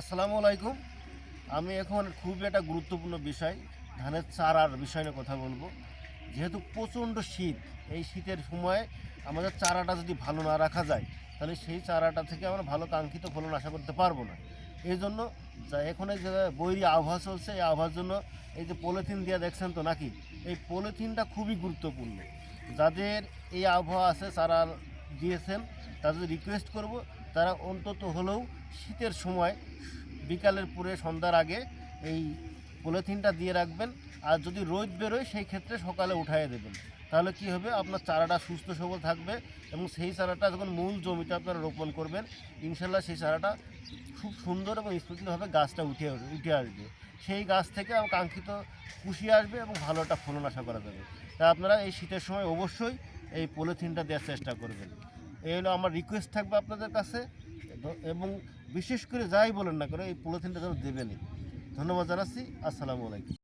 আসসালামু আলাইকুম। আমি এখন খুব একটা গুরুত্বপূর্ণ বিষয় ধানের চারার বিষয় নিয়ে কথা বলবো। যেহেতু প্রচণ্ড শীত, এই শীতের সময় আমাদের চারাটা যদি ভালো না রাখা যায় তাহলে সেই চারাটা থেকে আমরা ভালো কাঙ্ক্ষিত ফলন আশা করতে পারবো না। এই জন্য এখন এই যে বৈরী আবহাওয়া চলছে, এই আবহাওয়ার জন্য এই যে পলিথিন দিয়ে দেখছেন তো নাকি, এই পলিথিনটা খুবই গুরুত্বপূর্ণ। যাদের এই আবহাওয়া আছে চারা দিয়েছেন তাদের রিকোয়েস্ট করব, তারা অন্তত হলেও শীতের সময় বিকালের পুরে সন্ধ্যার আগে এই পলিথিনটা দিয়ে রাখবেন। আর যদি রোদ বেরোয় সেই ক্ষেত্রে সকালে উঠাইয়ে দেবেন। তাহলে কি হবে, আপনার চারাটা সুস্থ সবল থাকবে এবং সেই চারাটা যখন মূল জমিতে আপনারা রোপণ করবেন, ইনশাল্লাহ সেই চারাটা খুব সুন্দর এবং স্মুথলিভাবে গাছটা উঠে আসবে। সেই গাছ থেকে কাঙ্ক্ষিত কুশি আসবে এবং ভালো একটা ফলন আশা করা যাবে। তাই আপনারা এই শীতের সময় অবশ্যই এই পলিথিনটা দেওয়ার চেষ্টা করবেন। এই হলো আমার রিকোয়েস্ট থাকবে আপনাদের কাছে। এবং বিশেষ করে যাই বলেন না কেন এই পলিথিনটা যেন দেবেনই। ধন্যবাদ জানাচ্ছি। আসসালামু আলাইকুম।